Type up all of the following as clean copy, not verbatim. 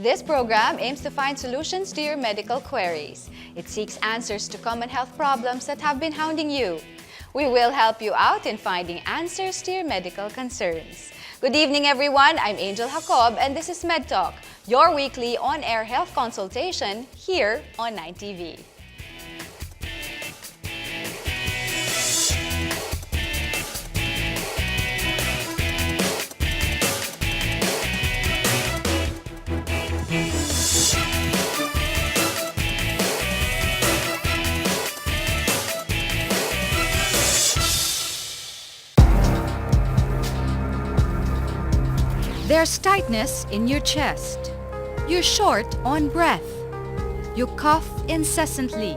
This program aims to find solutions to your medical queries. It seeks answers to common health problems that have been hounding you. We will help you out in finding answers to your medical concerns. Good evening, everyone. I'm Angel Jacob, and this is MedTalk, your weekly on-air health consultation here on 9TV. There's tightness in your chest. You're short on breath. You cough incessantly.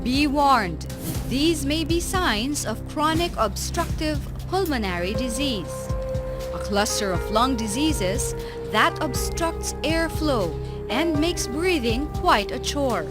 Be warned, these may be signs of chronic obstructive pulmonary disease, a cluster of lung diseases that obstructs airflow and makes breathing quite a chore.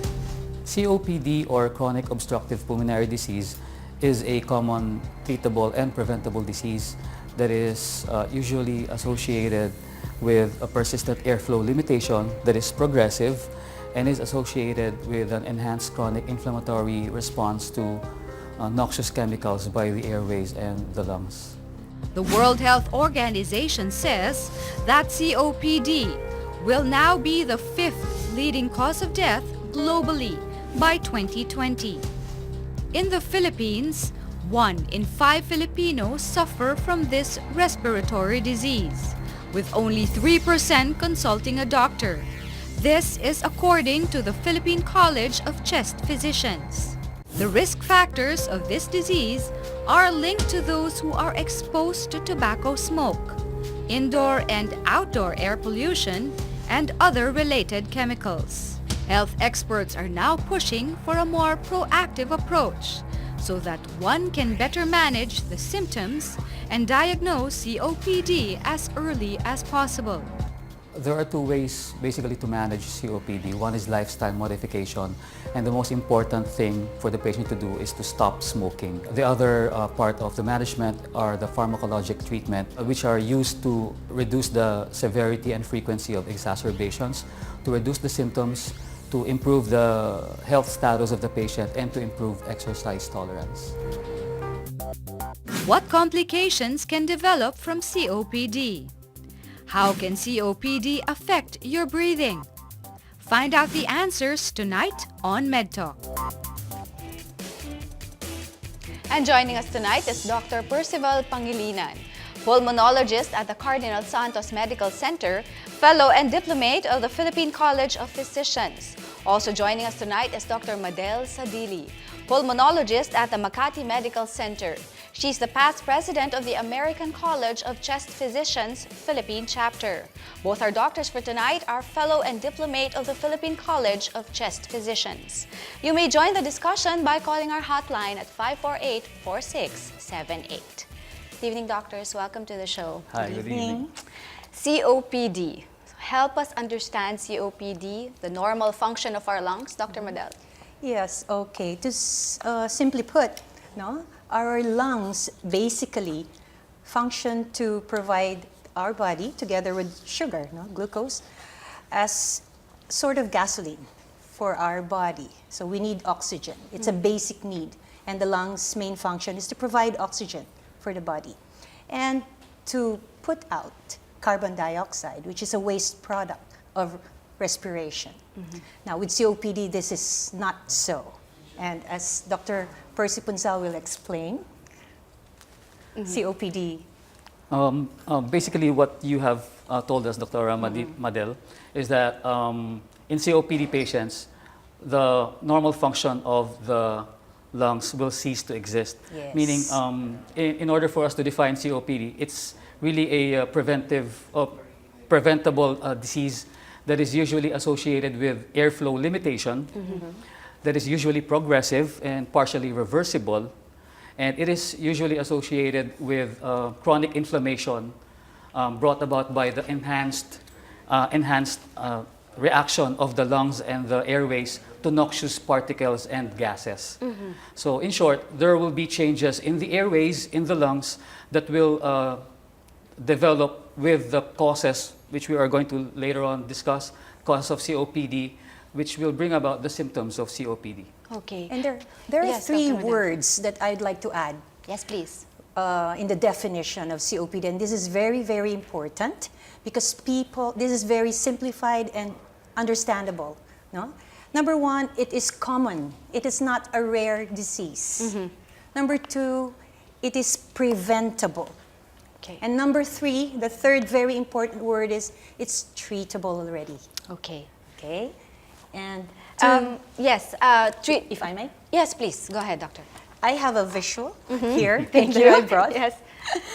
COPD, or chronic obstructive pulmonary disease, is a common treatable and preventable disease that is usually associated with a persistent airflow limitation that is progressive and is associated with an enhanced chronic inflammatory response to noxious chemicals by the airways and the lungs. The World Health Organization says that COPD will now be the fifth leading cause of death globally by 2020. In the Philippines, 1 in 5 Filipinos suffer from this respiratory disease, with only 3% consulting a doctor. This is according to the Philippine College of Chest Physicians. The risk factors of this disease are linked to those who are exposed to tobacco smoke, indoor and outdoor air pollution, and other related chemicals. Health experts are now pushing for a more proactive approach so that one can better manage the symptoms and diagnose COPD as early as possible. There are two ways basically to manage COPD. One is lifestyle modification, and the most important thing for the patient to do is to stop smoking. The other part of the management are the pharmacologic treatment, which are used to reduce the severity and frequency of exacerbations, to reduce the symptoms, to improve the health status of the patient, and to improve exercise tolerance. What complications can develop from COPD? How can COPD affect your breathing? Find out the answers tonight on MedTalk. And joining us tonight is Dr. Percival Pangilinan, pulmonologist at the Cardinal Santos Medical Center, fellow and diplomate of the Philippine College of Physicians. Also joining us tonight is Dr. Madel Sadili, pulmonologist at the Makati Medical Center. She's the past president of the American College of Chest Physicians Philippine chapter. Both our doctors for tonight are fellow and diplomate of the Philippine College of Chest Physicians. You may join the discussion by calling our hotline at 548-4678. Good evening, doctors. Welcome to the show. Hi, good evening. COPD. Help us understand COPD, the normal function of our lungs. Dr. Madel. Yes, okay. To simply put, no, our lungs basically function to provide our body, together with sugar, no, glucose, as sort of gasoline for our body. So we need oxygen. It's a basic need. And the lungs' main function is to provide oxygen for the body and to put out carbon dioxide, which is a waste product of respiration. Now, with COPD, this is not so. And as Dr. Percy Punzal will explain, COPD. Basically, what you have told us, Dr. Madel, is that in COPD patients, the normal function of the lungs will cease to exist. Yes. Meaning, in order for us to define COPD, it's really a preventable disease that is usually associated with airflow limitation, that is usually progressive and partially reversible, and it is usually associated with chronic inflammation brought about by the enhanced reaction of the lungs and the airways to noxious particles and gases. So in short, there will be changes in the airways, in the lungs, that will develop with the causes which we are going to later on discuss, causes of COPD, which will bring about the symptoms of COPD. Okay. And there are Yes, three Dr. Medel. words that I'd like to add Yes, please. in the definition of COPD, and this is very, very important because this is very simplified and understandable. No? Number one, it is common. It is not a rare disease. Number two, it is preventable. Okay. And number three, the third very important word is it's treatable already. Okay. Okay? And Yes. if I may, Yes, please. Go ahead, doctor. I have a visual here Thank that you. I brought. Yes.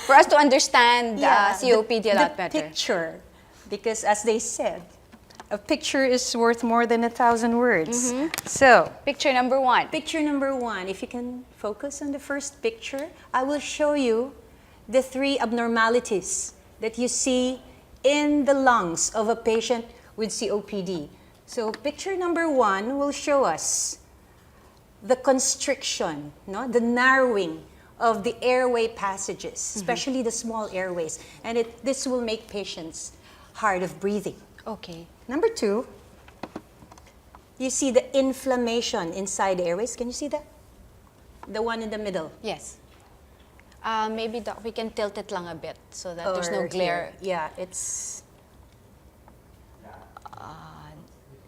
For us to understand COPD a lot the better. picture, because as they said, a picture is worth more than 1,000 words. So, Picture number one. picture number one, if you can focus on the first picture, I will show you the three abnormalities that you see in the lungs of a patient with COPD. So picture number one will show us the constriction, no? The narrowing of the airway passages, especially the small airways. And this will make patients hard of breathing. Okay. Number two, you see the inflammation inside the airways. Can you see that? The one in the middle. Yes. Maybe we can tilt it lang a bit so that there's no Or glare. here. Yeah, it's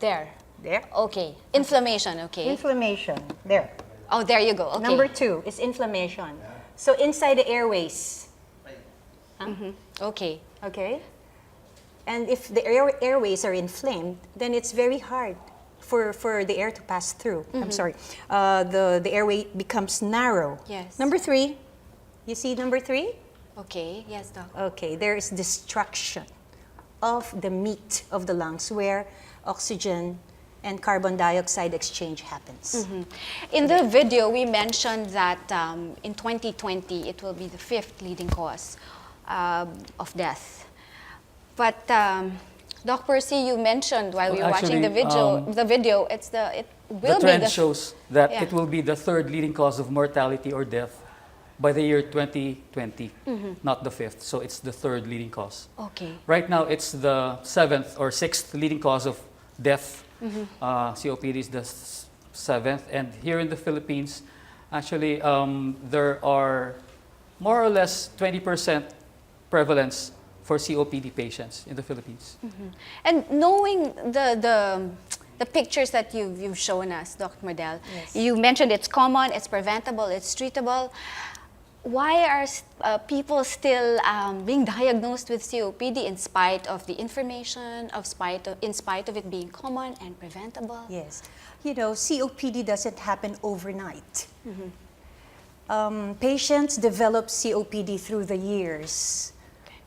There. there. Okay. Inflammation. Okay. Inflammation, there. Oh, there you go. Okay. Number two is inflammation. So inside the airways, Okay. okay? And if the airways are inflamed, then it's very hard for the air to pass through. I'm sorry. The airway becomes narrow. Yes. Number three, you see number three? Okay. Yes, doc. Okay, there is destruction of the meat of the lungs where oxygen and carbon dioxide exchange happens. In the video, we mentioned that in 2020, it will be the 5th leading cause of death. But Doc Percy, you mentioned while we were watching the video, it will The be trend shows that Yeah. it will be the third leading cause of mortality or death by the year 2020, not the 5th. So it's the third leading cause. Okay. Right now, it's the 7th or 6th leading cause of death. COPD is the 7th. And here in the Philippines, actually, there are more or less 20% prevalence for COPD patients in the Philippines. And knowing the pictures that you've shown us, Dr. Medel, Yes. you mentioned it's common, it's preventable, it's treatable. Why are people still being diagnosed with COPD in spite of the information, in spite of it being common and preventable? Yes. You know, COPD doesn't happen overnight. Patients develop COPD through the years.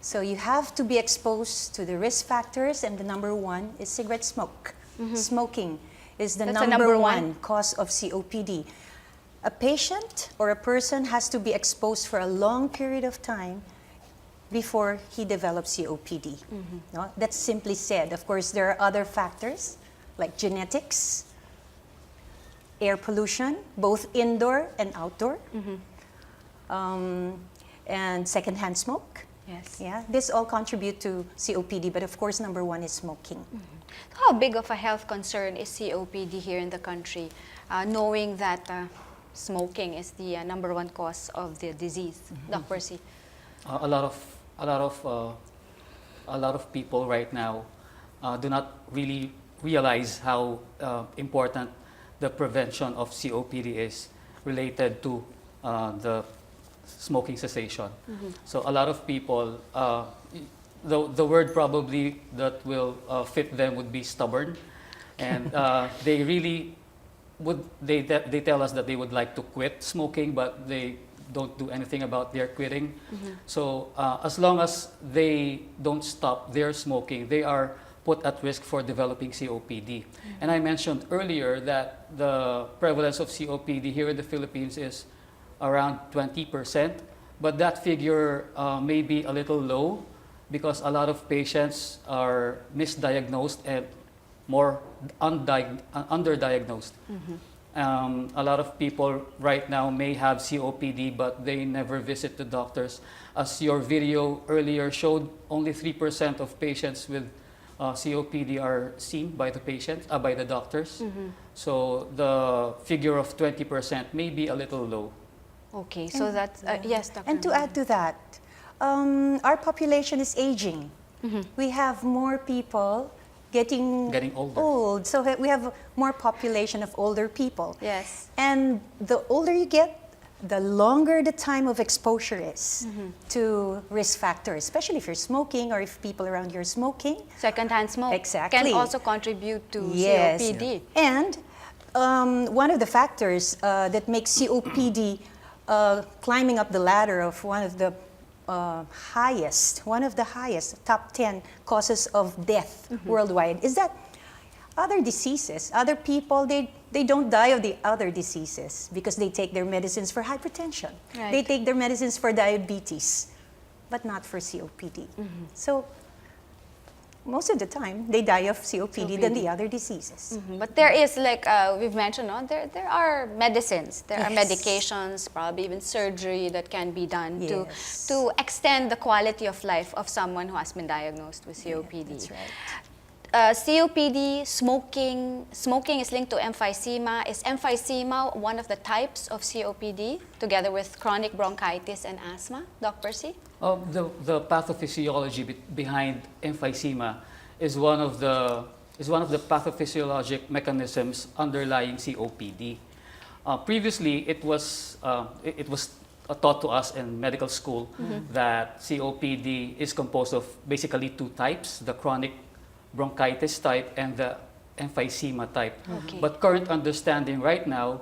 So you have to be exposed to the risk factors, and the number one is cigarette smoke. Smoking is the That's the number number one cause of COPD. A patient or a person has to be exposed for a long period of time before he develops COPD. No? That's simply said. Of course, there are other factors like genetics, air pollution, both indoor and outdoor, and secondhand smoke. Yes. Yeah, this all contribute to COPD, but of course, number one is smoking. How big of a health concern is COPD here in the country, knowing that smoking is the number one cause of the disease? Dr. Percy? A lot of people right now do not really realize how important the prevention of COPD is related to the smoking cessation. So a lot of people, the word probably that will fit them would be stubborn, and they really would. They tell us that they would like to quit smoking, but they don't do anything about their quitting. So as long as they don't stop their smoking, they are put at risk for developing COPD. And I mentioned earlier that the prevalence of COPD here in the Philippines is around 20%, but that figure may be a little low because a lot of patients are misdiagnosed and more underdiagnosed. A lot of people right now may have COPD, but they never visit the doctors. As your video earlier showed, only 3% of patients with COPD are seen by the patient, by the doctors. So the figure of 20% may be a little low. Okay, so that's, yes, Dr. And to add to that, our population is aging. We have more people getting older. old, so we have more population of older people. Yes. And the older you get, the longer the time of exposure is to risk factors, especially if you're smoking or if people around you are smoking. Secondhand smoke Exactly. can also contribute to Yes. COPD. And one of the factors that makes COPD climbing up the ladder of one of the highest, top 10 causes of death worldwide is that other diseases, other people, they don't die of the other diseases because they take their medicines for hypertension. Right. They take their medicines for diabetes, but not for COPD. So most of the time, they die of COPD than the other diseases. But there is, like we've mentioned, no, there are medicines, there are Yes. medications, probably even surgery that can be done Yes. to extend the quality of life of someone who has been diagnosed with COPD. That's right. COPD, smoking is linked to emphysema. Is emphysema one of the types of COPD, together with chronic bronchitis and asthma? Doc Percy? The pathophysiology behind emphysema is one of the pathophysiologic mechanisms underlying COPD. Previously, it was taught to us in medical school that COPD is composed of basically two types: the chronic bronchitis type and the emphysema type. Okay. But current understanding right now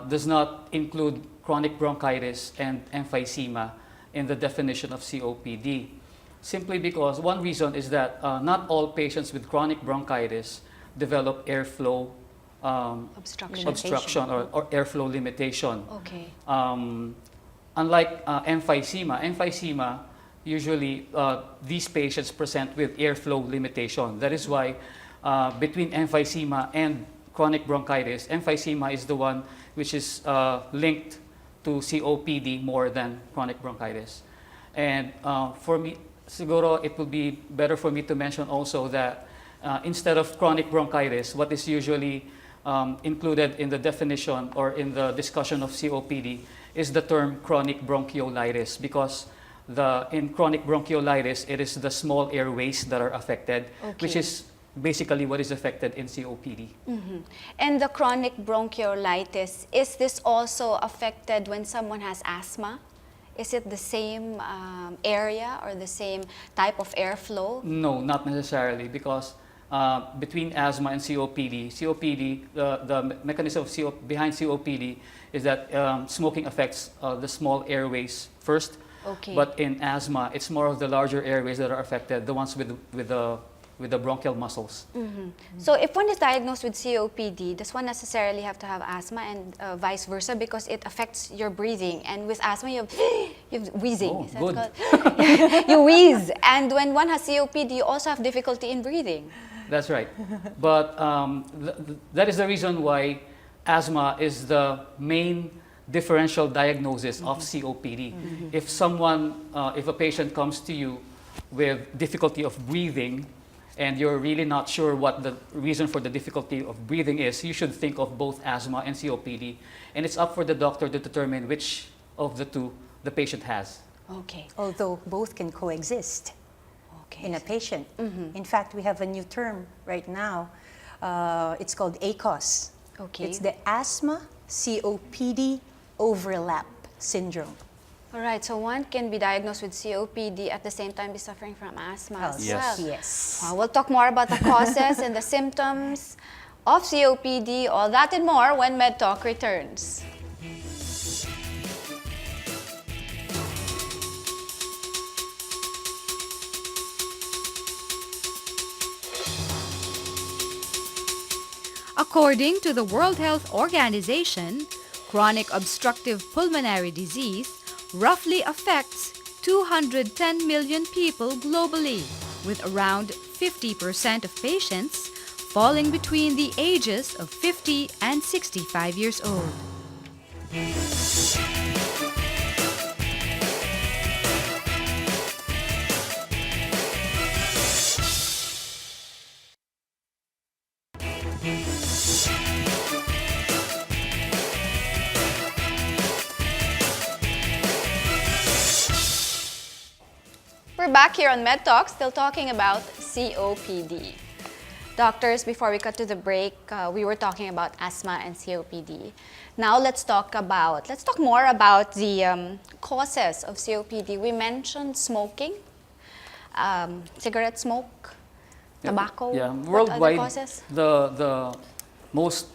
does not include chronic bronchitis and emphysema in the definition of COPD. Simply because one reason is that not all patients with chronic bronchitis develop airflow obstruction or airflow limitation. Okay. Unlike emphysema, usually these patients present with airflow limitation. That is why between emphysema and chronic bronchitis, emphysema is the one which is linked to COPD more than chronic bronchitis. And for me, siguro it will be better for me to mention also that instead of chronic bronchitis, what is usually included in the definition or in the discussion of COPD is the term chronic bronchiolitis, because in chronic bronchiolitis, it is the small airways that are affected, which is basically what is affected in COPD. And the chronic bronchiolitis, is this also affected when someone has asthma? Is it the same area or the same type of airflow? No, not necessarily, because between asthma and COPD, the mechanism behind COPD is that smoking affects the small airways first. Okay. But in asthma, it's more of the larger airways that are affected, the ones with the bronchial muscles. So if one is diagnosed with COPD, does one necessarily have to have asthma and vice versa, because it affects your breathing? And with asthma, you have wheezing. Oh, Is that good. called? You wheeze. And when one has COPD, you also have difficulty in breathing. That's right. But that is the reason why asthma is the main differential diagnosis of COPD. If a patient comes to you with difficulty of breathing and you're really not sure what the reason for the difficulty of breathing is, you should think of both asthma and COPD. And it's up for the doctor to determine which of the two the patient has. Okay. Although both can coexist in a patient. In fact, we have a new term right now. It's called ACOS. Okay. It's the asthma COPD overlap syndrome. All right, so one can be diagnosed with COPD at the same time be suffering from asthma as Yes. well. Yes. We'll talk more about the causes and the symptoms of COPD, all that and more when MedTalk returns. According to the World Health Organization, chronic obstructive pulmonary disease roughly affects 210 million people globally, with around 50% of patients falling between the ages of 50 and 65 years old. We're back here on MedTalk, still talking about COPD. Doctors, before we cut to the break, we were talking about asthma and COPD. Now let's talk more about the causes of COPD. We mentioned smoking, cigarette smoke, tobacco. Yeah, What other worldwide, causes? the most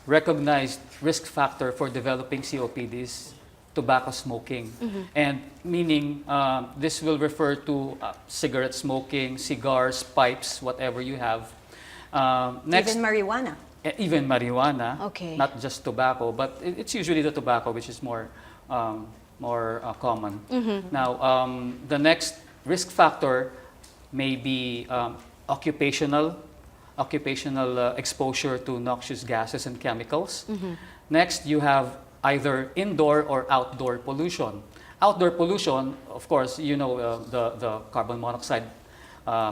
recognized risk factor for developing COPD is tobacco smoking. And meaning this will refer to cigarette smoking, cigars, pipes, whatever you have. Next, Even marijuana. even marijuana, Okay. not just tobacco, but it's usually the tobacco which is more common. Now, the next risk factor may be occupational exposure to noxious gases and chemicals. Next, you have either indoor or outdoor pollution. Outdoor pollution, of course, you know the carbon monoxide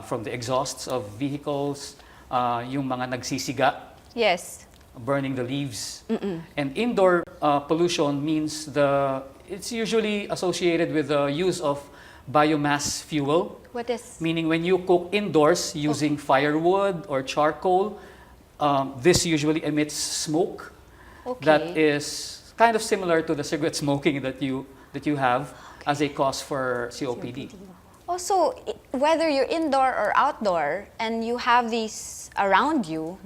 from the exhausts of vehicles, yung mga nagsisiga, Yes. burning the leaves. And indoor pollution means it's usually associated with the use of biomass fuel, What is? meaning when you cook indoors using firewood or charcoal, this usually emits smoke Okay. that is kind of similar to the cigarette smoking that you have as a cause for COPD. Also, whether you're indoor or outdoor and you have these around you,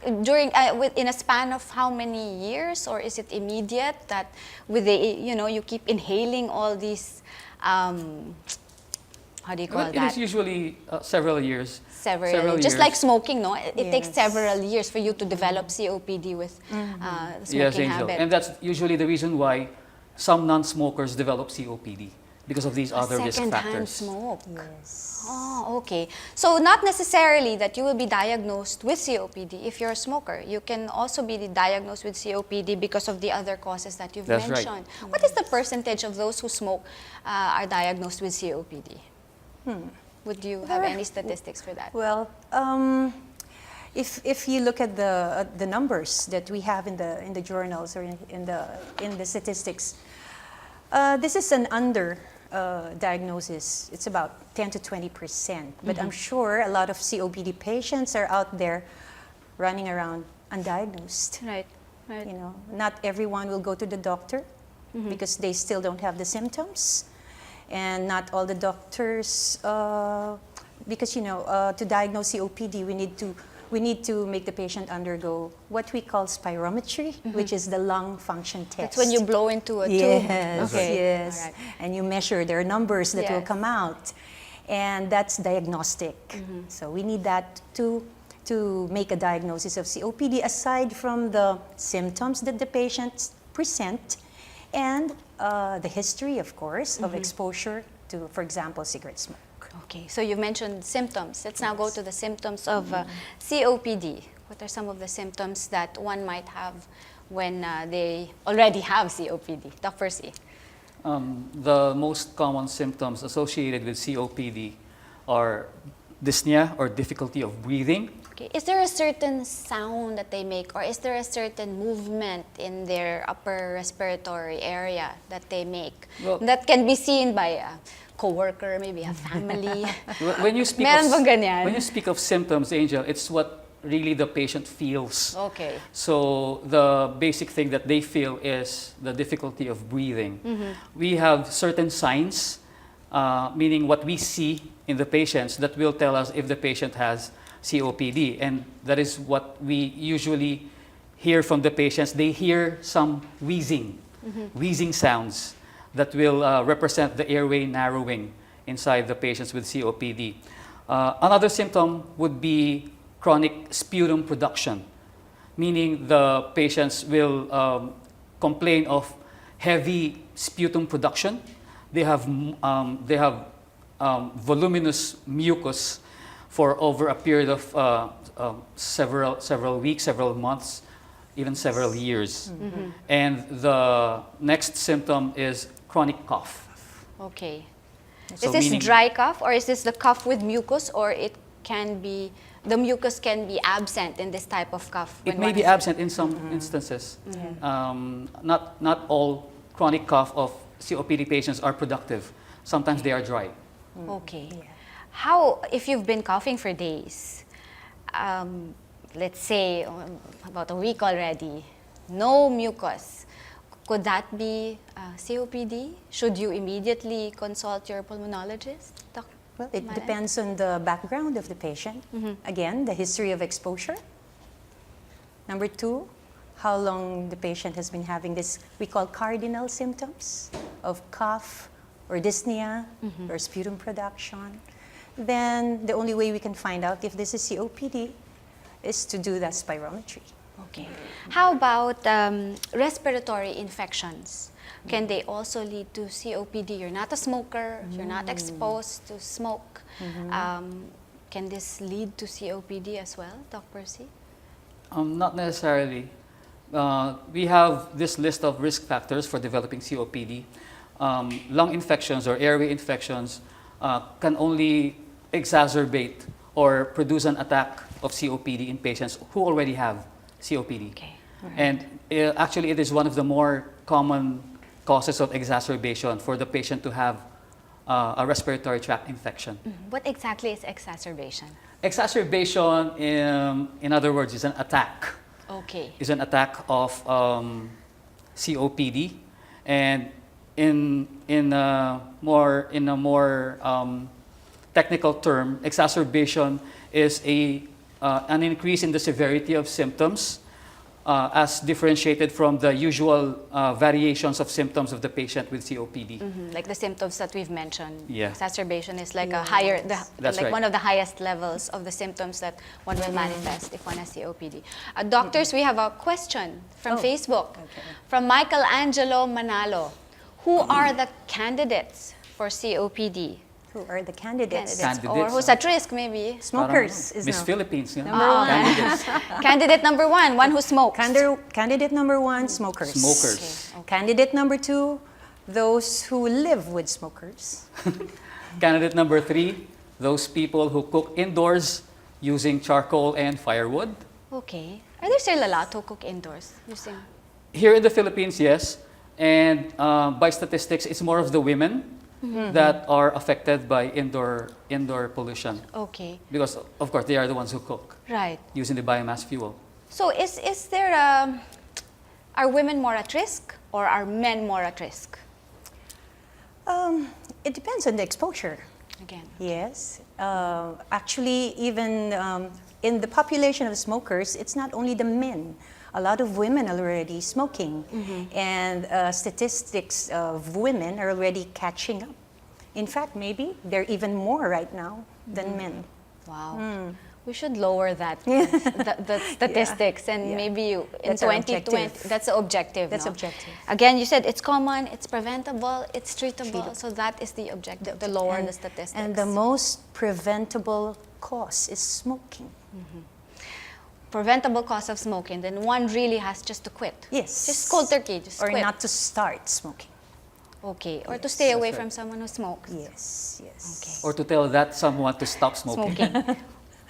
in a span of how many years, or is it immediate that you keep inhaling all these, how do you call Well, that? it is usually several years. Several years. just like smoking, no? It takes Yes. several years for you to develop COPD with smoking Yes, Angel. habit. And that's usually the reason why some non-smokers develop COPD, because of these other risk Second-hand factors. smoke. Yes. Oh, okay. So not necessarily that you will be diagnosed with COPD if you're a smoker. You can also be diagnosed with COPD because of the other causes that you've That's right. mentioned. What is the percentage of those who smoke are diagnosed with COPD? Would you have any statistics for that? Well, if you look at the numbers that we have in the journals or in the statistics, this is an under diagnosis. It's about 10 to 20%. But I'm sure a lot of COPD patients are out there running around undiagnosed. Right, right. You know, not everyone will go to the doctor because they still don't have the symptoms, and not all the doctors, because to diagnose COPD, we need to make the patient undergo what we call spirometry, which is the lung function test. That's when you blow into a tube. Yes, Okay. yes, All right. and you measure their numbers that will Yes. come out, and that's diagnostic. So we need that to make a diagnosis of COPD, aside from the symptoms that the patients present, and the history, of course, of exposure to, for example, cigarette smoke. Okay, so you mentioned symptoms. Let's now go to the symptoms of COPD. What are some of the symptoms that one might have when they already have COPD? Dr. C. The most common symptoms associated with COPD are dyspnea, or difficulty of breathing. Okay. Is there a certain sound that they make, or is there a certain movement in their upper respiratory area that they make Well- that can be seen by a coworker, maybe a family? When you speak Meron of, bang ganyan? when you speak of symptoms, Angel, it's what really the patient feels. Okay. So the basic thing that they feel is the difficulty of breathing. We have certain signs, meaning what we see in the patients, that will tell us if the patient has COPD. And that is what we usually hear from the patients. They hear some wheezing sounds that will represent the airway narrowing inside the patients with COPD. Another symptom would be chronic sputum production, meaning the patients will complain of heavy sputum production. They have voluminous mucus for over a period of several weeks, several months, even several years. And the next symptom is chronic cough. Okay. So Is this meaning- dry cough, or is this the cough with mucus, or it can be, the mucus can be absent in this type of cough? It when may one be is- absent in some instances. Not all chronic cough of COPD patients are productive. Sometimes they are dry. Okay. How, if you've been coughing for days, let's say about a week already, no mucus, could that be COPD? Should you immediately consult your pulmonologist? Well, it Manang? depends on the background of the patient. Again, the history of exposure. Number two, how long the patient has been having this, we call cardinal symptoms of cough or dyspnea or sputum production. Then the only way we can find out if this is COPD is to do that spirometry. Okay. How about respiratory infections? Can they also lead to COPD? You're not a smoker, you're not exposed to smoke. Can this lead to COPD as well, Dr. Percy? Not necessarily. We have this list of risk factors for developing COPD. Lung infections or airway infections can only exacerbate or produce an attack of COPD in patients who already have COPD. Okay. And actually, it is one of the more common causes of exacerbation for the patient to have a respiratory tract infection. What exactly is exacerbation? Exacerbation, in other words, is an attack. Okay. Is an attack of COPD, and in a more technical term, exacerbation is an increase in the severity of symptoms as differentiated from the usual variations of symptoms of the patient with COPD. Like the symptoms that we've mentioned. Yeah. Exacerbation is like a higher, That's like right. one of the highest levels of the symptoms that one will manifest if one has COPD. Doctors, we have a question from Facebook from Michelangelo Manalo. Who are the candidates for COPD? Who are the candidates? Or who's at risk, maybe? Smokers is Miss no. Philippines. You know? Number one. Candidates. Candidate number one who smokes. Candidate number one, smokers. Smokers. Candidate number two, those who live with smokers. Candidate number 3, those people who cook indoors using charcoal and firewood. Okay. Are there still a lot who cook indoors using? Here in the Philippines, yes. And by statistics, it's more of the women that are affected by indoor pollution. Okay. Because, of course, they are the ones who cook Right. using the biomass fuel. So is there are women more at risk or are men more at risk? It depends on the exposure. Again. Yes. Actually, even in the population of smokers, it's not only the men. A lot of women are already smoking, and statistics of women are already catching up. In fact, maybe they're even more right now than men. Wow. We should lower that the statistics and maybe in That's our 2020 objective. that's the objective. That's no? objective. Again, you said it's common, it's preventable, it's treatable. So that is the objective, to lower the statistics. And the most preventable cause is smoking. preventable cause of smoking, then one really has just to quit. Yes. Just cold turkey, just Or quit. not to start smoking. Okay. Or to stay away That's right. from someone who smokes. Yes, yes. Or to tell that someone to stop smoking. Smoking.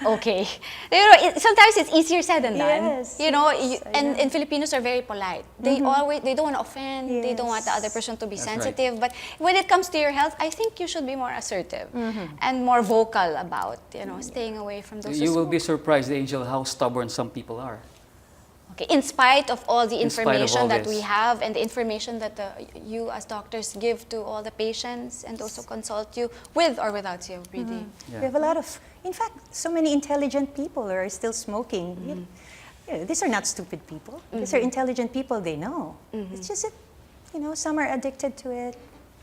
Okay. You know, sometimes it's easier said than done. Yes, You know, yes, I and, know. and Filipinos are very polite. They they don't want to offend. They don't want the other person to be That's right. sensitive. But when it comes to your health, I think you should be more assertive and more vocal about, staying away from those who You will smoke. be surprised, Angel, how stubborn some people are. Okay. In spite of all the In spite of information all that this. we have and the information that you as doctors give to all the patients and those who consult you with or without COPD. Yeah. We have a lot of, in fact, so many intelligent people are still smoking. These are not stupid people. These are intelligent people, they know. It's just that, some are addicted to it.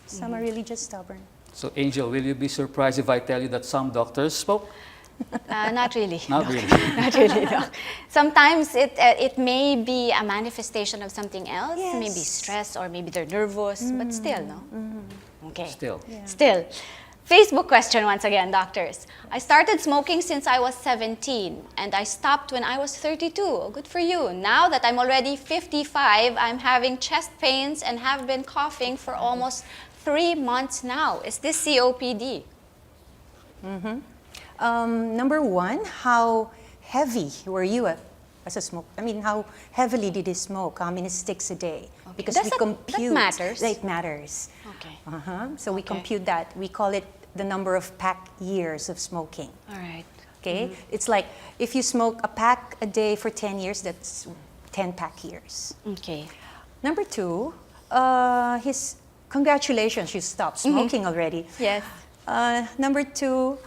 Some are really just stubborn. So, Angel, will you be surprised if I tell you that some doctors smoke? Not really. Not really. Not really, no. Sometimes it may be a manifestation of something else, maybe Yes. stress or maybe they're nervous, but still, no? Okay. Still. Still. Facebook question once again, doctors. I started smoking since I was 17 and I stopped when I was 32. Oh, good for you. Now that I'm already 55, I'm having chest pains and have been coughing for almost 3 months now. Is this COPD? Number one, how heavy were you as a smoker? I mean, how heavily did you smoke? How many sticks a day? Okay. Because Does we that compute. matters? It matters. Okay. So we Okay. compute that. We call it the number of pack years of smoking. All right. Okay? It's like if you smoke a pack a day for 10 years, that's 10 pack years. Okay. Number two, congratulations, you stopped smoking already. Yes. Number two,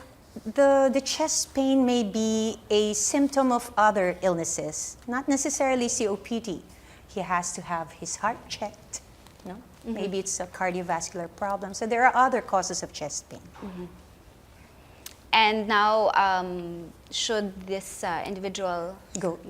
the chest pain may be a symptom of other illnesses, not necessarily COPD. He has to have his heart checked. No? Maybe it's a cardiovascular problem. So there are other causes of chest pain. And now, should this individual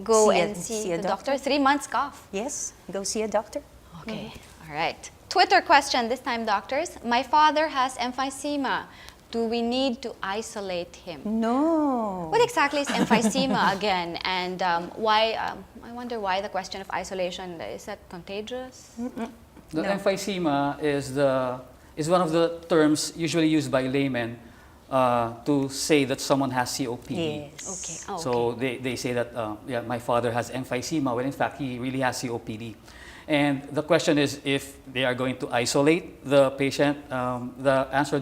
go and see the doctor? 3 months cough. Yes, go see a doctor. Okay, all right. Twitter question this time, doctors. My father has emphysema. Do we need to isolate him? No. What exactly is emphysema again? And why, I wonder why the question of isolation, is that contagious? The No. emphysema is one of the terms usually used by laymen to say that someone has COPD. Yes. Okay. Oh, okay. So they say that, yeah, my father has emphysema, when in fact he really has COPD. And the question is if they are going to isolate the patient. The answer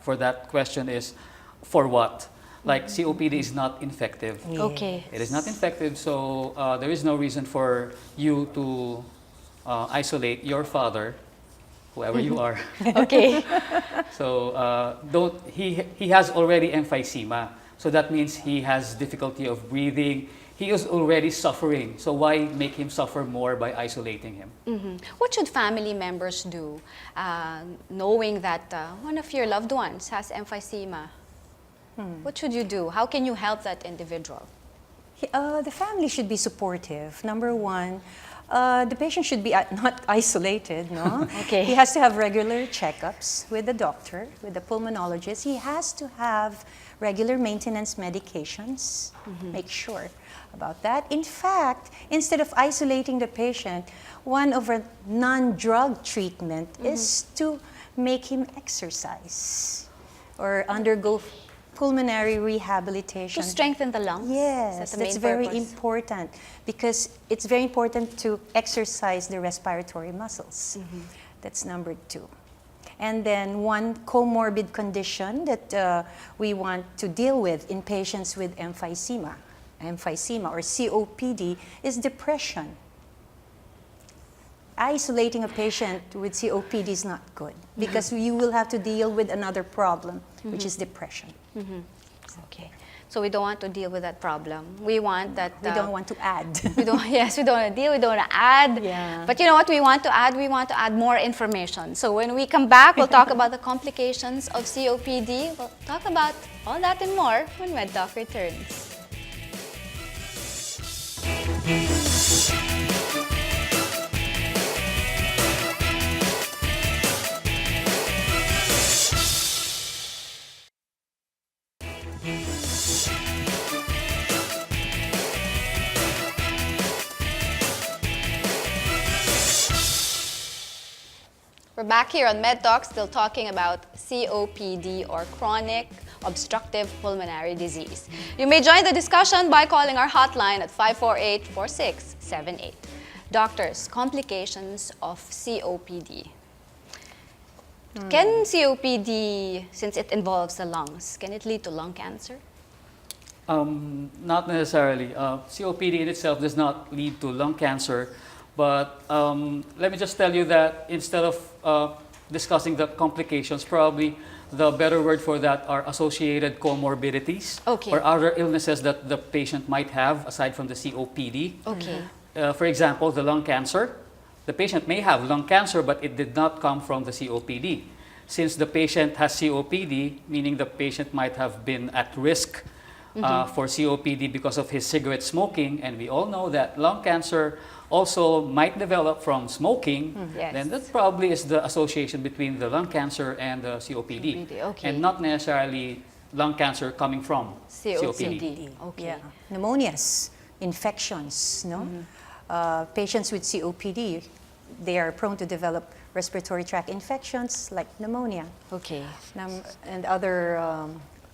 for that question is for what? Like COPD is not infective. Okay. It is not infective, so there is no reason for you to isolate your father, whoever you are. Okay. So he has already emphysema. So that means he has difficulty of breathing. He is already suffering. So why make him suffer more by isolating him? What should family members do knowing that one of your loved ones has emphysema? What should you do? How can you help that individual? The family should be supportive. Number one, the patient should be not isolated, no? Okay. He has to have regular checkups with the doctor, with the pulmonologist. He has to have regular maintenance medications. Make sure about that. In fact, instead of isolating the patient, one of our non-drug treatment is to make him exercise or undergo pulmonary rehabilitation. To strengthen the lungs? Yes, Is that the that's main very purpose? important because it's very important to exercise the respiratory muscles. That's number two. And then one comorbid condition that we want to deal with in patients with emphysema or COPD is depression. Isolating a patient with COPD is not good because you will have to deal with another problem, which is depression. Okay. So we don't want to deal with that problem. We want that... We don't want to add. we don't want to deal, we don't want to add. Yeah. But you know what we want to add? We want to add more information. So when we come back, we'll talk about the complications of COPD. We'll talk about all that and more when MedTalk returns. We're back here on MedTalk, still talking about COPD or Chronic Obstructive Pulmonary Disease. You may join the discussion by calling our hotline at 548-4678. Doctors, complications of COPD. Can COPD, since it involves the lungs, can it lead to lung cancer? Not necessarily. COPD in itself does not lead to lung cancer. But let me just tell you that instead of discussing the complications, probably the better word for that are associated comorbidities or other illnesses that the patient might have aside from the COPD. Okay. For example, the lung cancer. The patient may have lung cancer, but it did not come from the COPD. Since the patient has COPD, meaning the patient might have been at risk for COPD because of his cigarette smoking, and we all know that lung cancer also might develop from smoking, Yes. then that probably is the association between the lung cancer and the COPD, COPD, okay. and not necessarily lung cancer coming from COPD. Okay. Yeah. Pneumonias, infections, no? Patients with COPD, they are prone to develop respiratory tract infections like pneumonia Okay. and other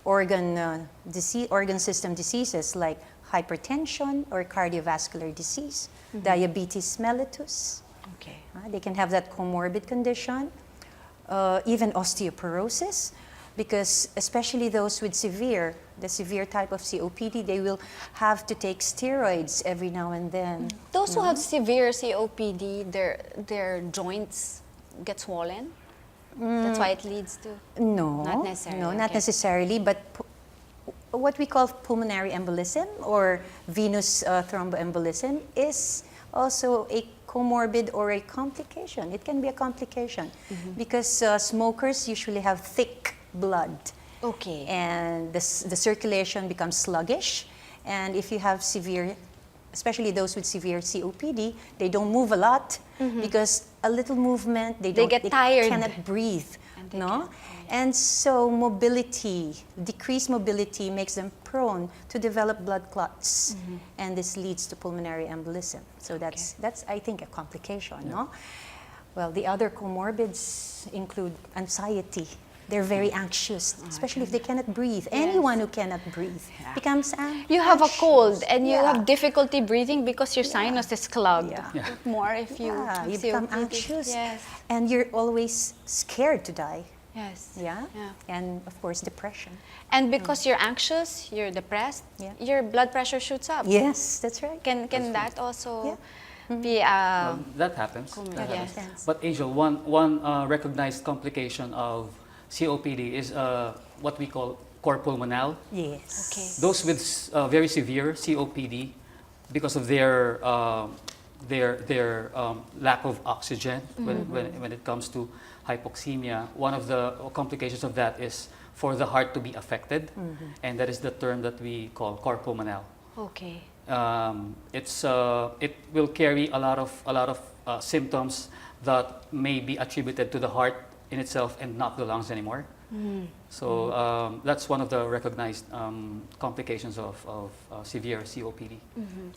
organ system diseases like hypertension or cardiovascular disease, diabetes mellitus. Okay. They can have that comorbid condition, even osteoporosis, because especially those with the severe type of COPD, they will have to take steroids every now and then. Those who have severe COPD, their joints get swollen. That's why it leads to. No, Not necessarily, no, not okay. necessarily, but what we call pulmonary embolism or venous thromboembolism is also a comorbid or a complication. It can be a complication because smokers usually have thick blood. Okay. And the circulation becomes sluggish. And if you have severe, especially those with severe COPD, they don't move a lot because a little movement, they get tired. cannot breathe. And they No? can't, And so decreased mobility makes them prone to develop blood clots. And this leads to pulmonary embolism. So that's I think, a complication, no? Well, the other comorbids include anxiety. They're very anxious, especially if they cannot breathe. Anyone who cannot breathe becomes anxious. You have a cold and you Yeah. have difficulty breathing because your sinus is clogged. Yeah. More if you Yeah, have you become COPD. anxious. Yes. And you're always scared to die. Yes. Yeah? Yeah. And of course, depression. And because you're anxious, you're depressed, Yeah. your blood pressure shoots up. Yes, that's right. Can that also Yeah. be Well, that happens. Yes. happens. Yes. But Angel, one recognized complication of COPD is what we call cor pulmonale. Yes. Okay. Those with very severe COPD, because of their lack of oxygen when it comes to hypoxemia, one of the complications of that is for the heart to be affected, and that is the term that we call cor pulmonale. Okay. It will carry a lot of symptoms that may be attributed to the heart in itself and not the lungs anymore. So that's one of the recognized complications of severe COPD.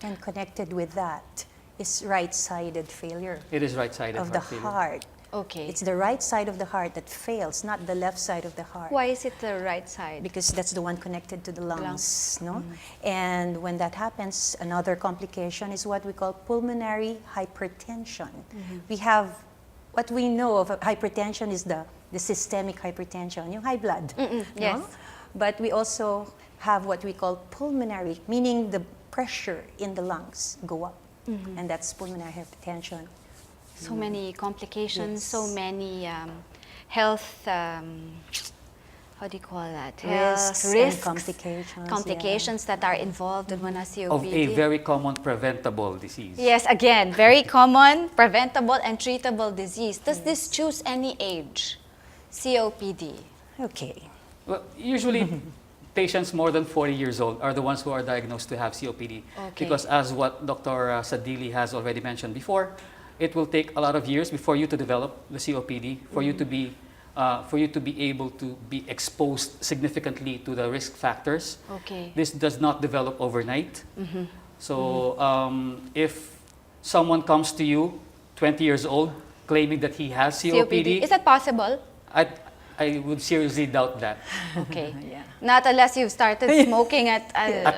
And connected with that is right-sided failure It is right-sided of the heart failure. heart. Okay. It's the right side of the heart that fails, not the left side of the heart. Why is it the right side? Because that's the one connected to the lungs, no? And when that happens, another complication is what we call pulmonary hypertension. We have, what we know of hypertension is the systemic hypertension, yung high blood. yes. No? But we also have what we call pulmonary, meaning the pressure in the lungs go up. And that's pulmonary hypertension. So many complications, Yes. so many health, how do you call that? Risks Health and complications, complications that are involved in one has COPD. Of a very common preventable disease. Yes, again, very common, preventable and treatable disease. Does this choose any age? COPD. Okay. Well, usually patients more than 40 years old are the ones who are diagnosed to have COPD. Okay. Because as what Dr. Sadili has already mentioned before, it will take a lot of years before you to develop the COPD, for you to be able to be exposed significantly to the risk factors. Okay. This does not develop overnight. So if someone comes to you 20 years old claiming that he has COPD, Is that possible? I would seriously doubt that. Okay. Yeah. Not unless you've started smoking at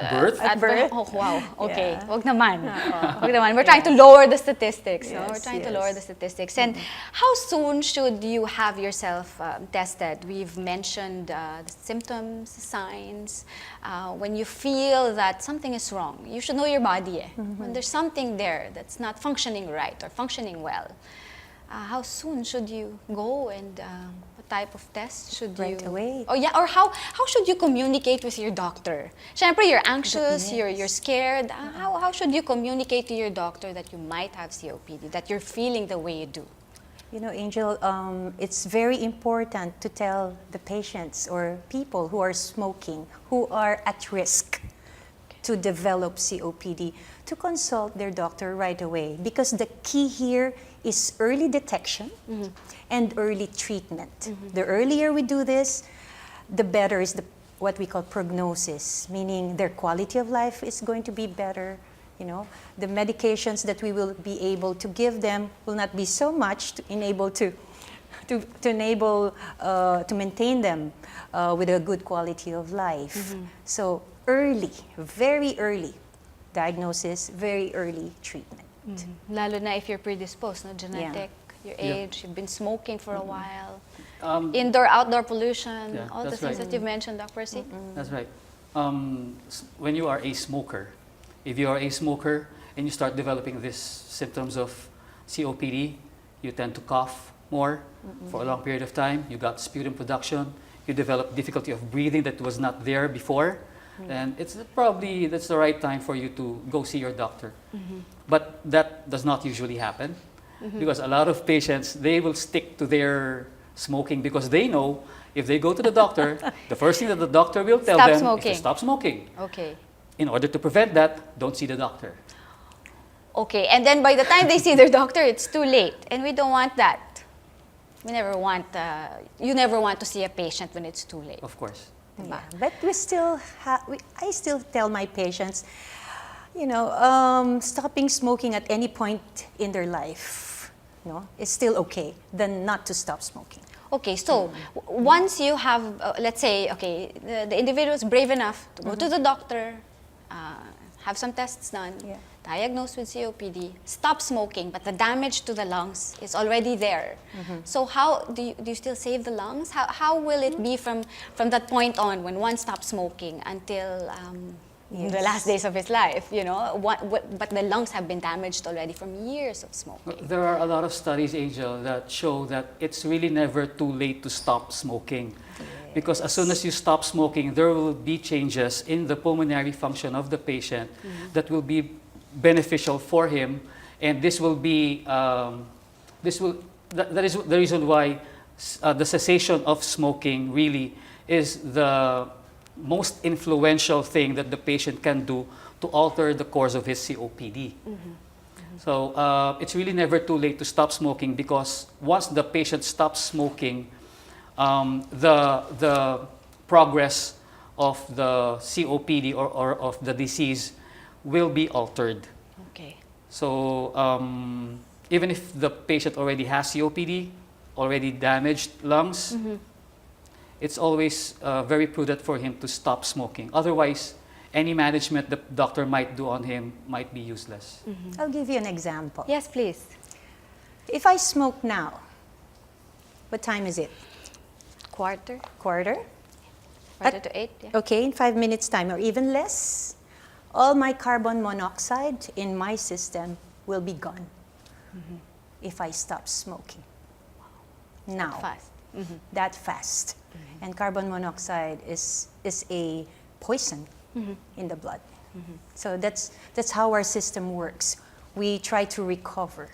birth? At birth? Oh, wow. Okay. Yeah. Wag naman. Wag naman. We're trying to lower the statistics. No? Yes, We're trying to yes. lower the statistics. And how soon should you have yourself tested? We've mentioned the symptoms, signs. When you feel that something is wrong, you should know your body. When there's something there that's not functioning right or functioning well, how soon should you go and what type of test should you? Right away. Oh yeah, or how should you communicate with your doctor? Siyempre, you're anxious, Yes. you're scared. How should you communicate to your doctor that you might have COPD, that you're feeling the way you do? You know, Angel, it's very important to tell the patients or people who are smoking, who are at risk, to develop COPD to consult their doctor right away, because the key here is early detection and early treatment. The earlier we do this, the better is what we call prognosis, meaning their quality of life is going to be better. You know, the medications that we will be able to give them will not be so much to enable to maintain them with a good quality of life. So early, very early diagnosis, very early treatment. Lalo na if you're predisposed, no? Genetic, your age, you've been smoking for a while. Indoor, outdoor pollution, all the that's things right. that you've mentioned, Dr. Percy. That's right. When you are a smoker, if you are a smoker and you start developing these symptoms of COPD, you tend to cough more for a long period of time. You got sputum production. You develop difficulty of breathing that was not there before. And that's the right time for you to go see your doctor. But that does not usually happen because a lot of patients, they will stick to their smoking because they know if they go to the doctor, the first thing that the doctor will tell Stop them smoking. is to stop smoking. Okay. In order to prevent that, don't see the doctor. Okay, and then by the time they see their doctor, it's too late. And we don't want that. We never want, you never want to see a patient when it's too late. Of course. Yeah, but we still I still tell my patients, you know, stopping smoking at any point in their life, is still okay than not to stop smoking. Okay, so once you have, let's say, okay, the individual is brave enough to go to the doctor, have some tests done, diagnosed with COPD, stop smoking, but the damage to the lungs is already there. So how do you still save the lungs? How will it be from that point on when one stops smoking until the last days of his life, but the lungs have been damaged already from years of smoking? There are a lot of studies, Angel, that show that it's really never too late to stop smoking. Because as soon as you stop smoking, there will be changes in the pulmonary function of the patient that will be beneficial for him, and this will be that is the reason why the cessation of smoking really is the most influential thing that the patient can do to alter the course of his COPD. So it's really never too late to stop smoking, because once the patient stops smoking, the progress of the COPD or of the disease will be altered. Okay. So even if the patient already has COPD, already damaged lungs, it's always very prudent for him to stop smoking. Otherwise, any management the doctor might do on him might be useless. I'll give you an example. Yes, please. If I smoke now, what time is it? Quarter Quarter? to 8. Yeah. Okay, in 5 minutes time or even less, all my carbon monoxide in my system will be gone if I stop smoking. Now, Fast. that fast. And carbon monoxide is a poison in the blood. So that's how our system works. We try to recover.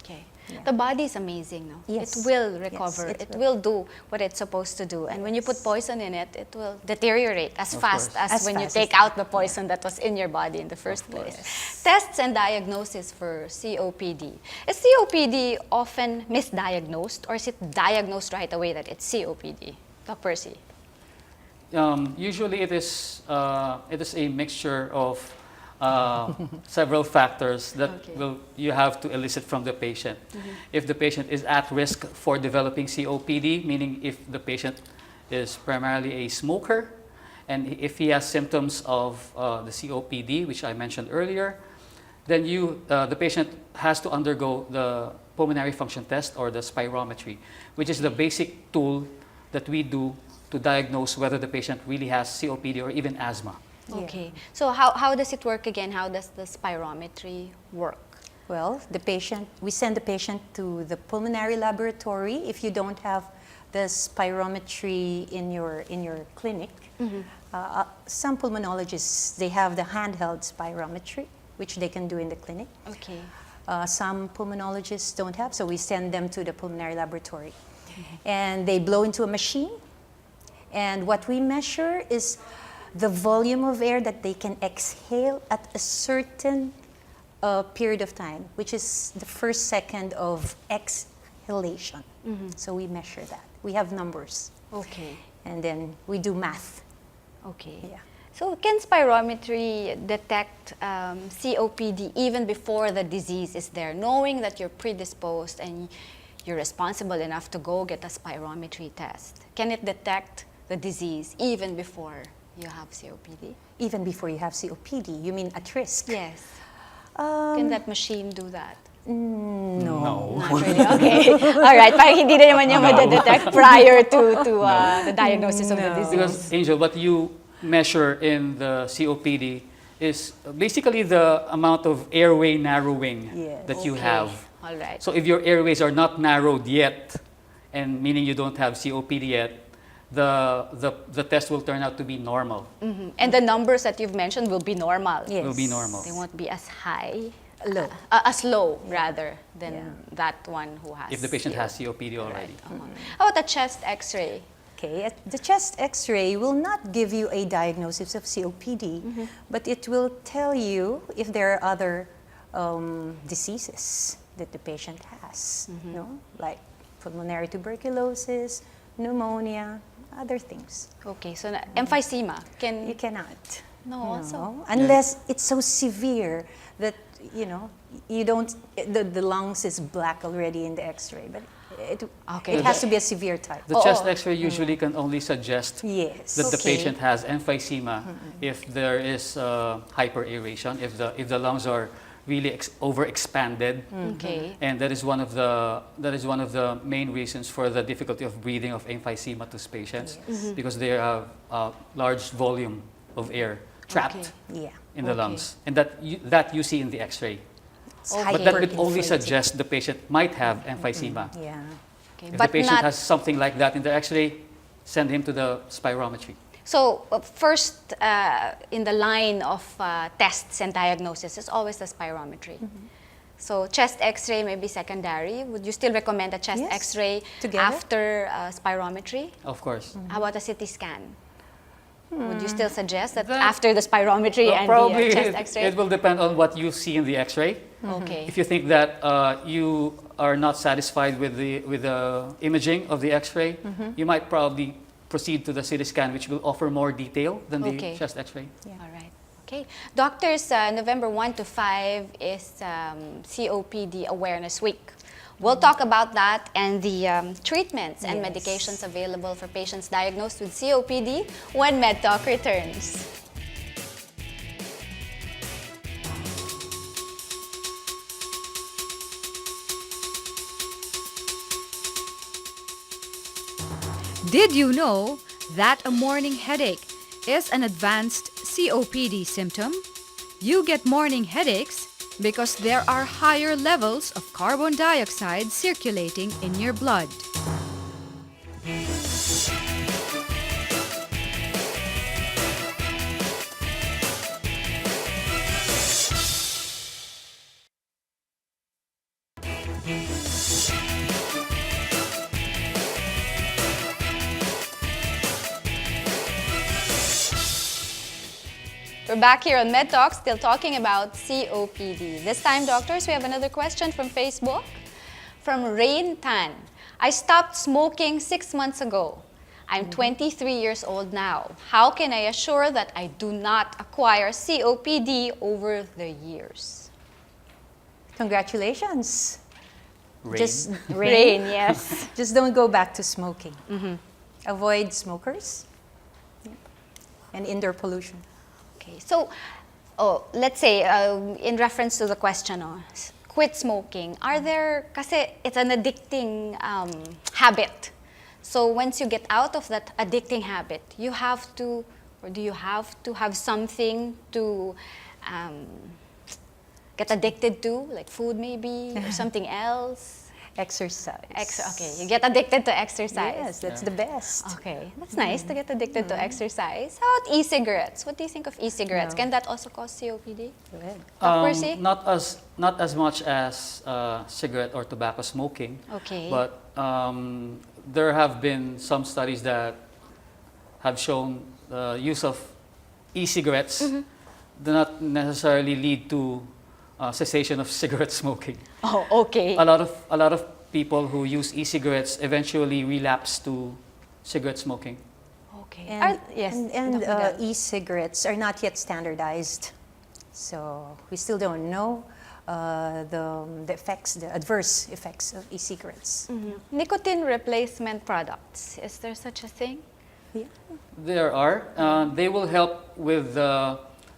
Okay. Yeah. The body is amazing, no? Yes. It will Yes, recover. it it will. will do what it's supposed to do. And when you put poison in it, it will deteriorate as Of fast course. as As when you fast take as- out the poison that was in your body in the first place. Tests and diagnosis for COPD. Is COPD often misdiagnosed, or is it diagnosed right away that it's COPD? Dr. Percy. Usually it is a mixture of several factors that you have to elicit from the patient. If the patient is at risk for developing COPD, meaning if the patient is primarily a smoker, and if he has symptoms of the COPD, which I mentioned earlier, then the patient has to undergo the pulmonary function test or the spirometry, which is the basic tool that we do to diagnose whether the patient really has COPD or even asthma. Yeah. Okay. So how does it work again? How does the spirometry work? Well, we send the patient to the pulmonary laboratory. If you don't have the spirometry in your clinic, some pulmonologists, they have the handheld spirometry, which they can do in the clinic. Okay. Some pulmonologists don't have, so we send them to the pulmonary laboratory. And they blow into a machine. And what we measure is the volume of air that they can exhale at a certain period of time, which is the first second of exhalation. So we measure that. We have numbers. Okay. And then we do math. Okay. Yeah. So can spirometry detect COPD even before the disease is there, knowing that you're predisposed and you're responsible enough to go get a spirometry test? Can it detect the disease even before you have COPD? Even before you have COPD, you mean at risk? Yes. Can that machine do that? No. Not really. Okay. All right. Parang hindi na naman niya madedetect prior to the diagnosis of the disease. Because, Angel, what you measure in the COPD is basically the amount of airway narrowing Yes. that you Okay. have. All right. So if your airways are not narrowed yet, and meaning you don't have COPD yet, the test will turn out to be normal. And the numbers that you've mentioned will be normal. Yes. Will be normal. They won't be as high, Low. as low rather than Yeah. that one who has. If the patient has COPD already. How about a chest X-ray? Okay, the chest X-ray will not give you a diagnosis of COPD, but it will tell you if there are other diseases that the patient has, like pulmonary tuberculosis, pneumonia, other things. Okay, so emphysema can You cannot. no also. No, unless it's so severe that you don't. The lungs is black already in the X-ray, but Okay. it has to be a severe type. The chest X-ray usually can only suggest Yes. that the Okay. patient has emphysema if there is hyperaeration, if the lungs are really overexpanded, Okay. and that is one of the main reasons for the difficulty of breathing of emphysematous patients, because they have a large volume of air trapped Yeah. in the Okay. lungs, and that you see in the X-ray. It's But that would only hyperinflated. suggest the patient might have emphysema. Yeah. Okay, If but the patient not has something like that in the X-ray, send him to the spirometry. so. First in the line of tests and diagnosis is always the spirometry. So chest X-ray may be secondary. Would you still recommend a chest Yes. X-ray Together. after spirometry? Of course. How about a CT scan? Would you still suggest that after the spirometry and Probably the chest X-ray? it will depend on what you see in the X-ray. Okay. If you think that you are not satisfied with the imaging of the X-ray, you might probably proceed to the CT scan, which will offer more detail than the Okay. chest X-ray. All right. Okay. Doctors, November 1 to 5 is COPD Awareness Week. We'll talk about that and the treatments and Yes. medications available for patients diagnosed with COPD when MedTalk returns. Did you know that a morning headache is an advanced COPD symptom? You get morning headaches because there are higher levels of carbon dioxide circulating in your blood. We're back here on MedTalk, still talking about COPD. This time, doctors, we have another question from Facebook. From Rain Tan. I stopped smoking 6 months ago. I'm 23 years old now. How can I assure that I do not acquire COPD over the years? Congratulations. Rain. Just Rain, yes. Just don't go back to smoking. Avoid smokers and indoor pollution. Okay, so let's say in reference to the question, quit smoking. Are there, kasi it's an addicting habit. So once you get out of that addicting habit, you have to, or do you have to have something to get addicted to, like food maybe, or something else? Exercise. Okay, you get addicted to exercise. Yes, that's the best. Okay, that's nice to get addicted to exercise. How about e-cigarettes? What do you think of e-cigarettes? No. Can that also cause COPD? Good. Dr. Percy? Not as much as cigarette or tobacco smoking. Okay. But there have been some studies that have shown the use of e-cigarettes do not necessarily lead to cessation of cigarette smoking. Oh, okay. A lot of people who use e-cigarettes eventually relapse to cigarette smoking. Okay. And, Yes. and Doc Miguel. e-cigarettes are not yet standardized. So we still don't know the effects, the adverse effects of e-cigarettes. Nicotine replacement products. Is there such a thing? Yeah. There are. They will help with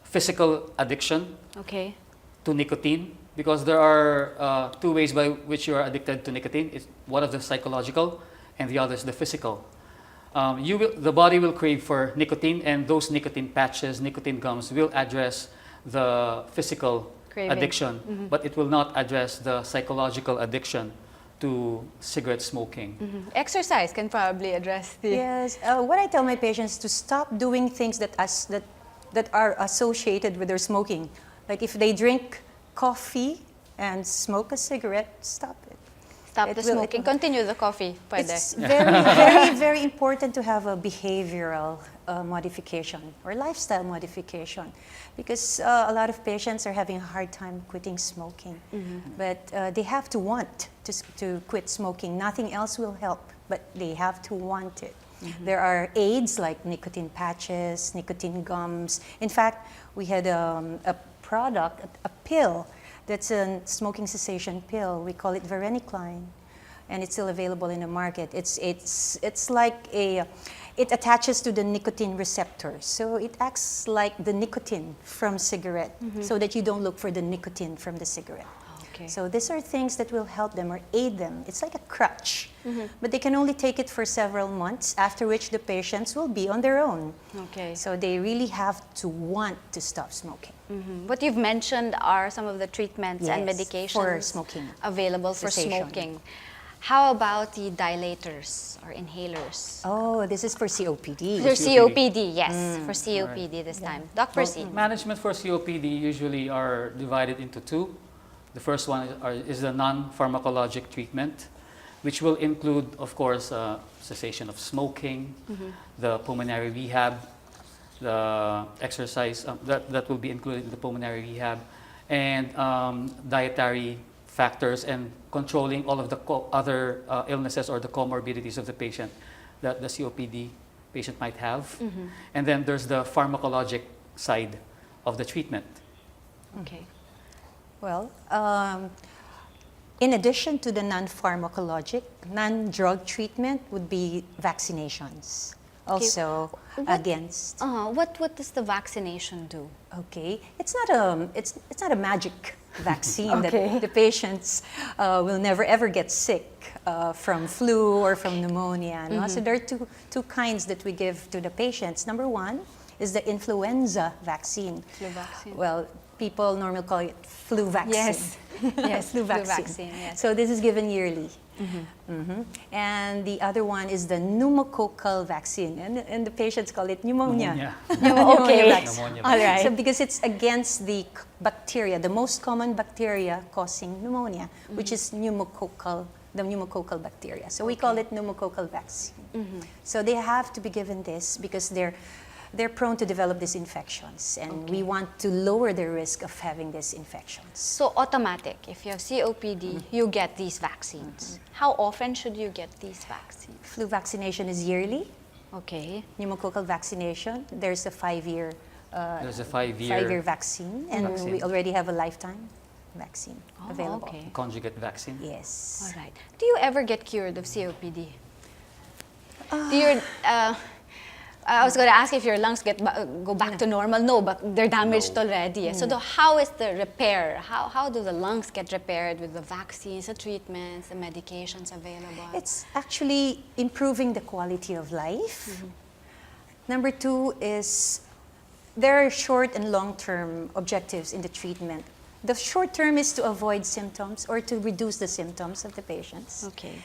physical addiction Okay. to nicotine, because there are two ways by which you are addicted to nicotine. It's one of the psychological, and the other is the physical. The body will crave for nicotine, and those nicotine patches, nicotine gums, will address the physical Craving. addiction, but it will not address the psychological addiction to cigarette smoking. Exercise can probably address the... Yes. What I tell my patients to stop doing things that are associated with their smoking. Like if they drink coffee and smoke a cigarette, stop it. Stop It the will- smoking. Continue the coffee. Pwede. It's very, very important to have a behavioral modification or lifestyle modification, because a lot of patients are having a hard time quitting smoking. But they have to want to quit smoking. Nothing else will help, but they have to want it. There are aids like nicotine patches, nicotine gums. In fact, we had a product, a pill, that's a smoking cessation pill. We call it varenicline, and it's still available in the market. It's like it attaches to the nicotine receptor, so it acts like the nicotine from cigarette, so that you don't look for the nicotine from the cigarette. Okay. So these are things that will help them or aid them. It's like a crutch, but they can only take it for several months, after which the patients will be on their own. Okay. So they really have to want to stop smoking. What you've mentioned are some of the treatments and Yes, medications for smoking. available for Cessation. smoking. How about the dilators or inhalers? Oh, this is for COPD. For COPD. COPD, yes. For COPD this time. Doc, proceed. Management for COPD usually are divided into two. The first one is the non-pharmacologic treatment, which will include, of course, cessation of smoking, the pulmonary rehab, the exercise, that will be included in the pulmonary rehab, and dietary factors, and controlling all of the other illnesses or the comorbidities of the patient that the COPD patient might have. And then there's the pharmacologic side of the treatment. Okay. Well, in addition to the non-pharmacologic, non-drug treatment would be vaccinations. Also against. What does the vaccination do? Okay, it's not a magic vaccine Okay. that the patients will never ever get sick from flu or from pneumonia. No? So there are two kinds that we give to the patients. Number one is the influenza vaccine. Flu vaccine. Well, people normally call it flu vaccine. Yes. Yes, flu vaccine. yes. So this is given yearly. And the other one is the pneumococcal vaccine, and the patients call it pneumonia. Okay. vaccine. Pneumonia All right. So because it's against the bacteria, the most common bacteria causing pneumonia, which is pneumococcal, the pneumococcal bacteria. So we call it pneumococcal vaccine. So they have to be given this because they're prone to develop these infections, and we want to lower the risk of having these infections. So automatic, if you have COPD, you get these vaccines. How often should you get these vaccines? Flu vaccination is yearly. Okay. Pneumococcal vaccination, there's a 5-year There's a 5-year vaccine, and vaccine. we already have a lifetime vaccine Oh, available. okay. conjugate vaccine. Yes. All right. Do you ever get cured of COPD? Do your, I was going to ask if your lungs go back to normal. No, but they're damaged already. So how is the repair? How do the lungs get repaired with the vaccines, the treatments, the medications available? It's actually improving the quality of life. Number two is there are short and long-term objectives in the treatment. The short term is to avoid symptoms or to reduce the symptoms of the patients. Okay.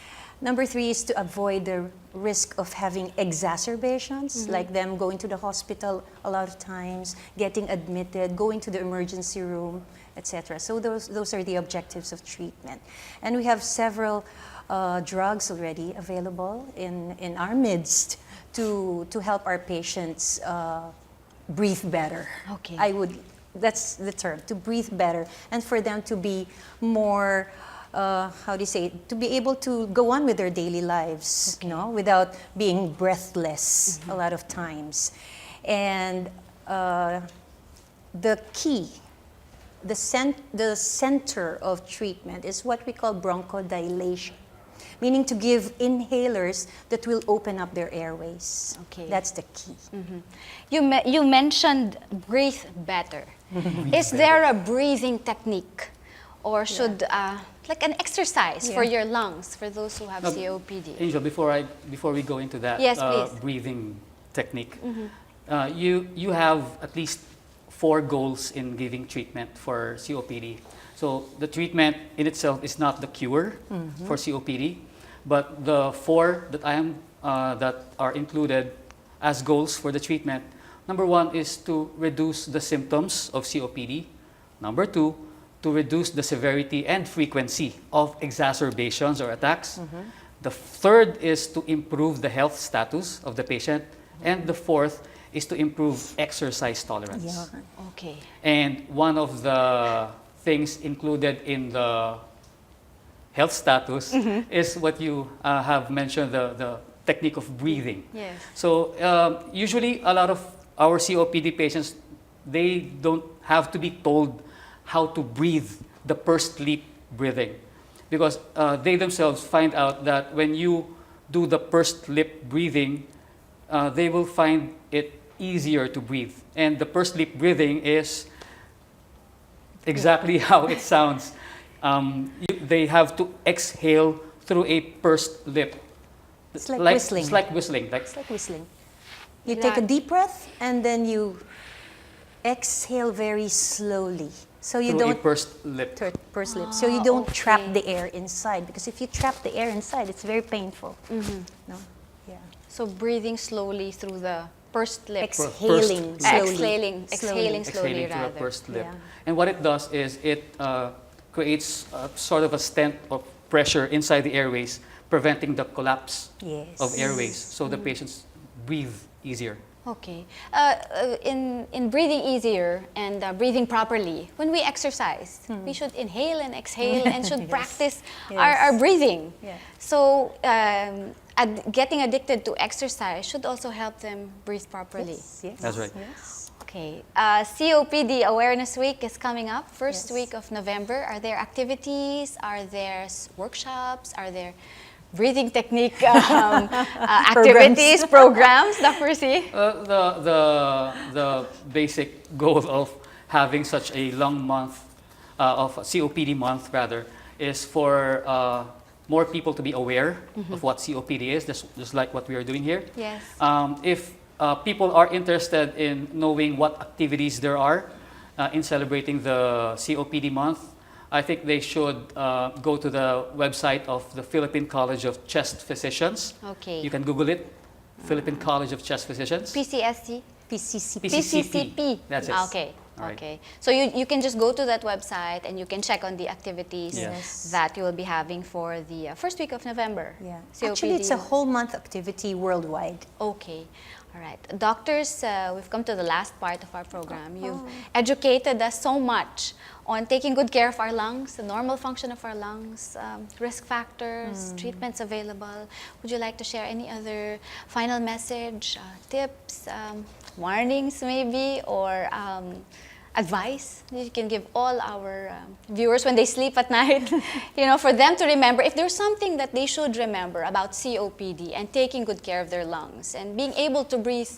Number three is to avoid the risk of having exacerbations, like them going to the hospital a lot of times, getting admitted, going to the emergency room, etc. So those are the objectives of treatment. And we have several drugs already available in our midst to help our patients breathe better. Okay. That's the term, to breathe better, and for them to be more, how do you say it, to be able to go on with their daily lives, without being breathless a lot of times. And the key, the center of treatment is what we call bronchodilation, meaning to give inhalers that will open up their airways. Okay. That's the key. You mentioned breathe better. Is there a breathing technique, or should like an exercise for your lungs for those who have COPD? Angel, before we go into that Yes, please. breathing technique, you have at least 4 goals in giving treatment for COPD. So the treatment in itself is not the cure for COPD, but the 4 that are included as goals for the treatment. Number 1 is to reduce the symptoms of COPD. Number 2, to reduce the severity and frequency of exacerbations or attacks. The 3rd is to improve the health status of the patient. And the 4th is to improve exercise tolerance. Yeah. Okay. And one of the things included in the health status is what you have mentioned, the technique of breathing. Yes. So usually a lot of our COPD patients, they don't have to be told how to breathe the pursed lip breathing, because they themselves find out that when you do the pursed lip breathing, they will find it easier to breathe. And the pursed lip breathing is exactly how it sounds. They have to exhale through a pursed lip. It's like whistling. It's like whistling. It's like whistling. You take a deep breath and then you exhale very slowly. So you through don't a pursed lip. pursed lip. So you don't trap the air inside, because if you trap the air inside, it's very painful. No? Yeah. So breathing slowly through the pursed lip. Exhaling slowly. Exhaling slowly Exhaling through a rather. pursed lip. Yeah. And what it does is it creates sort of a stent of pressure inside the airways, preventing the collapse Yes. of airways, so the patients breathe easier. Okay. In breathing easier and breathing properly, when we exercise, we should inhale and exhale and should practice our breathing. Yeah. So getting addicted to exercise should also help them breathe properly. Yes. That's right. Yes. Okay. COPD Awareness Week is coming up, first Yes. week of November. Are there activities? Are there workshops? Are there breathing technique activities, programs, Dr. C? The basic goal of having such a long month, of COPD month rather, is for more people to be aware of what COPD is, just like what we are doing here. Yes. If people are interested in knowing what activities there are in celebrating the COPD month, I think they should go to the website of the Philippine College of Chest Physicians. Okay. You can Google it, Philippine College of Chest Physicians. PCSC? PCCP. PCCP. That's it. Okay. All right. Okay. So you can just go to that website and you can check on the activities Yes. that you will be having for the first week of November. Yeah. COPD. Actually, it's a whole month activity worldwide. Okay. All right. Doctors, we've come to the last part of our program. You've educated us so much on taking good care of our lungs, the normal function of our lungs, risk factors, treatments available. Would you like to share any other final message, tips, warnings maybe, or advice that you can give all our viewers when they sleep at night, for them to remember if there's something that they should remember about COPD and taking good care of their lungs and being able to breathe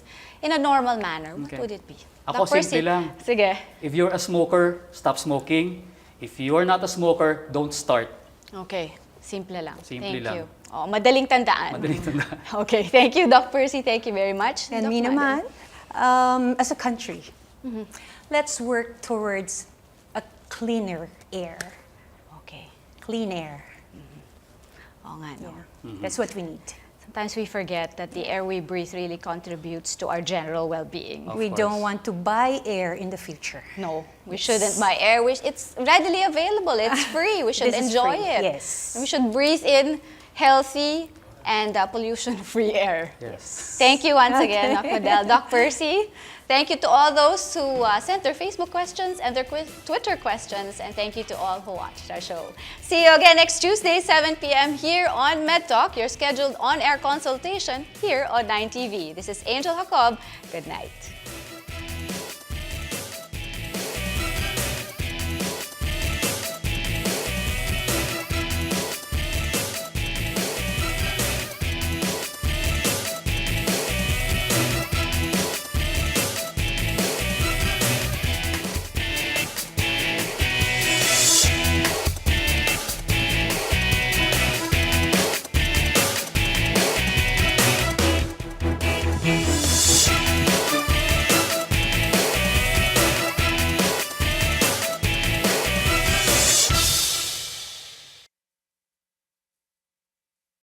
in a normal manner, what Okay. would it be? Ako, Dr. simple C. lang. Sige. If you're a smoker, stop smoking. If you're not a smoker, don't start. Okay. Simple lang. Simple Thank lang. you. Oh, madaling tandaan. Madaling tandaan. Okay. Thank you, Doc Percy. Thank you very much. And Doc me Mada. naman, as a country, let's work towards a cleaner air. Okay. Clean air. Oo nga, no? Yeah. That's what we need. Sometimes we forget that the air we breathe really contributes to our general well-being. Of We course. don't want to buy air in the future. No, we shouldn't buy air. It's readily available. It's free. We should This is enjoy free. it. Yes. And we should breathe in healthy and pollution-free air. Yes. Thank you once again, Doc Medel. Doc Percy, thank you to all those who sent their Facebook questions and their Twitter questions, and thank you to all who watched our show. See you again next Tuesday, 7 p.m. here on MedTalk, your scheduled on-air consultation here on 9TV. This is Angel Jacob. Good night.